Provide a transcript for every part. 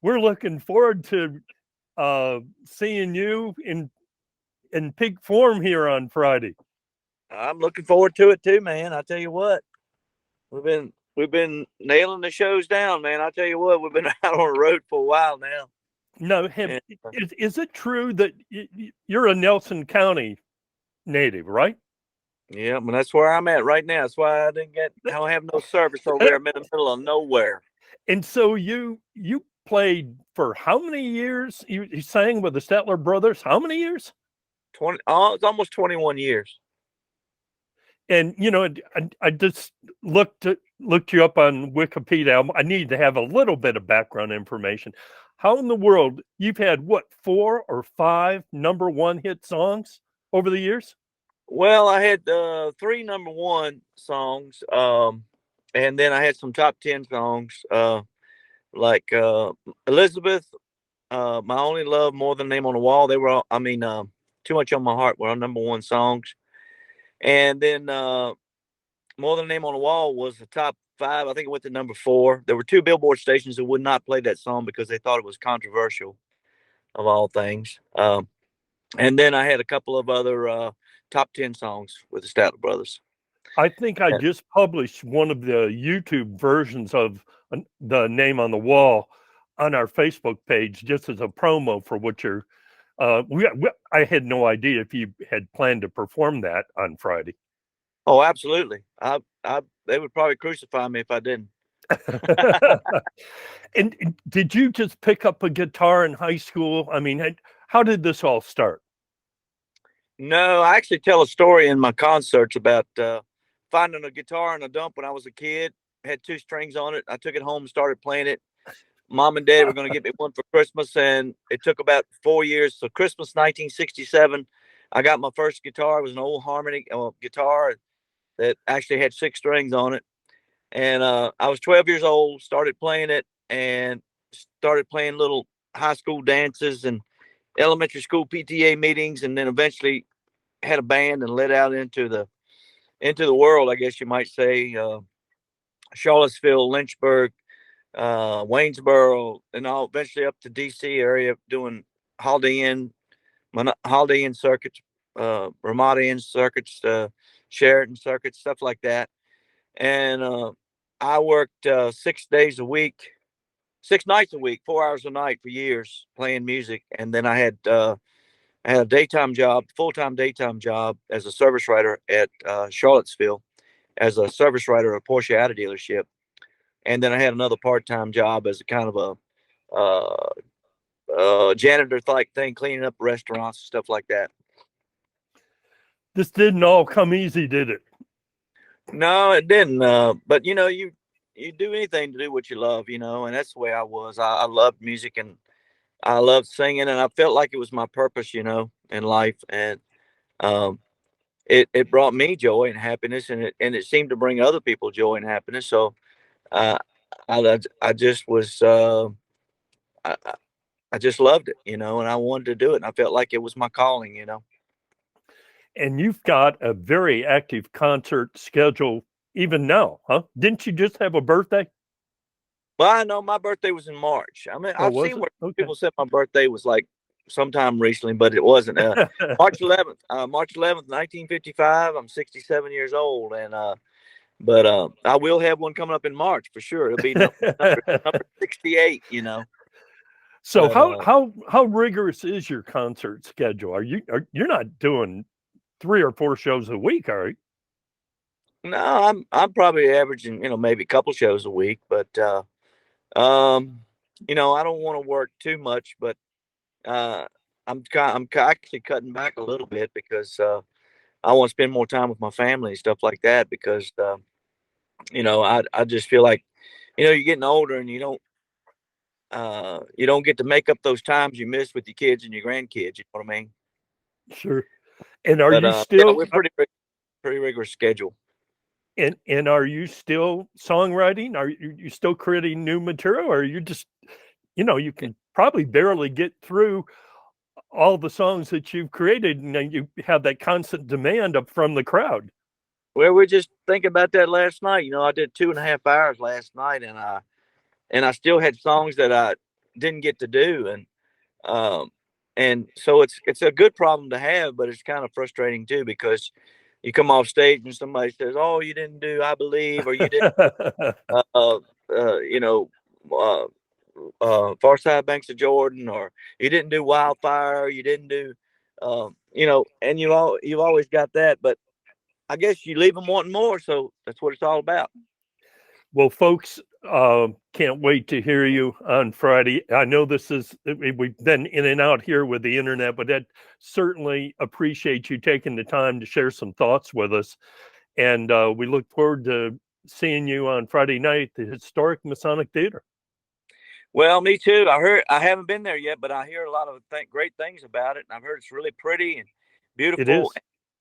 we're looking forward to seeing you in peak form here on Friday. I'm looking forward to it too, man. I tell you what, we've been nailing the shows down, man. I tell you what, we've been out on the road for a while now. Now, And, is it true that you're a Nelson County native, right? yeah, I mean, that's where I'm at right now. That's why I don't have no service over there. I'm in the middle of nowhere. And so you played for how many years? You sang with the Statler Brothers. How many years? 20. Oh, it's almost 21 years. And I just looked you up on Wikipedia. I need to have a little bit of background information. How in the world you've had what 4 or 5 number 1 hit songs over the years? Well, I had 3 number 1 songs, and then I had some top 10 songs, like Elizabeth, My Only Love, More Than a Name on the Wall. They were all, Too Much on My Heart were our number 1 songs. And then More Than a Name on the Wall was the top 5. I think it went to number 4. There were 2 Billboard stations that would not play that song because they thought it was controversial, of all things. And then I had a couple of other top 10 songs with the Statler Brothers. I think I just published one of the YouTube versions of the Name on the Wall on our Facebook page, just as a promo for what you're. I had no idea if you had planned to perform that on Friday. Oh, absolutely. They would probably crucify me if I didn't. And did you just pick up a guitar in high school? I mean, how did this all start? No, I actually tell a story in my concerts about finding a guitar in a dump when I was a kid. Had 2 strings on it. I took it home and started playing it. Mom and Dad were going to get me one for Christmas, and it took about 4 years. So Christmas 1967, I got my first guitar. It was an old harmony guitar that actually had 6 strings on it. And I was 12 years old, started playing it, and started playing little high school dances and elementary school PTA meetings, and then eventually had a band and let out into the world, I guess you might say. Charlottesville, Lynchburg, Waynesboro, and all eventually up to DC area doing Holiday Inn circuits, Ramada Inn circuits, Sheraton circuits, stuff like that. And I worked 6 days a week, 6 nights a week, 4 hours a night for years playing music. And then I had a daytime job, full-time daytime job as a service writer at Charlottesville, as a service writer at a Porsche auto dealership. And then I had another part-time job as a kind of a janitor like thing, cleaning up restaurants and stuff like that. This didn't all come easy, did it? No, it didn't. But you do anything to do what you love, and that's the way I was. I loved music, and I loved singing, and I felt like it was my purpose, in life. And it brought me joy and happiness, and it seemed to bring other people joy and happiness. So I just was I just loved it, and I wanted to do it, and I felt like it was my calling. And you've got a very active concert schedule even now, huh? Didn't you just have a birthday? Well, I know my birthday was in March. I mean, I've seen where people said my birthday was like sometime recently, but it wasn't. March 11th, 1955. I'm 67 years old, and but I will have one coming up in March for sure. It'll be number 68. So how rigorous is your concert schedule? You're not doing 3 or 4 shows a week, are you? No, I'm probably averaging, maybe a couple shows a week, but I don't want to work too much, but I'm actually cutting back a little bit because I want to spend more time with my family and stuff like that, because I just feel like you're getting older, and you don't get to make up those times you missed with your kids and your grandkids. You know what I mean? Sure. And are you still we're pretty rigorous schedule. And are you still songwriting? Are you still creating new material, or are you just, you can probably barely get through all the songs that you've created, and you have that constant demand up from the crowd? Well, we're just thinking about that last night. I did 2.5 hours last night, and I still had songs that didn't get to do. And so it's a good problem to have, but it's kind of frustrating too, because you come off stage and somebody says, "Oh, you didn't do I Believe," or "You didn't uh, you know, uh, Far Side Banks of Jordan," or "You didn't do Wildfire," you didn't do, and you've always got that, but I guess you leave them wanting more. So that's what it's all about. Well, folks, can't wait to hear you on Friday. I know we've been in and out here with the internet, but I certainly appreciate you taking the time to share some thoughts with us. And we look forward to seeing you on Friday night at the Historic Masonic Theatre. Well, me too. I haven't been there yet, but I hear a lot of great things about it. And I've heard it's really pretty and It beautiful. is.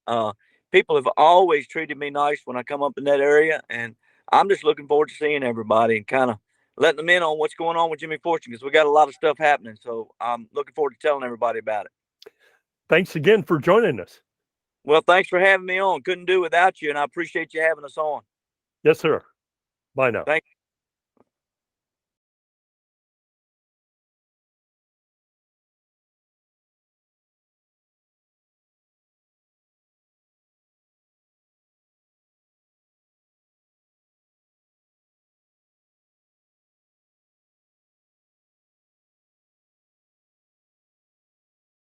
Uh, People have always treated me nice when I come up in that area, and I'm just looking forward to seeing everybody and kind of letting them in on what's going on with Jimmy Fortune, because we got a lot of stuff happening. So I'm looking forward to telling everybody about it. Thanks again for joining us. Well, thanks for having me on. Couldn't do without you, and I appreciate you having us on. Yes, sir. Bye now. Thank you.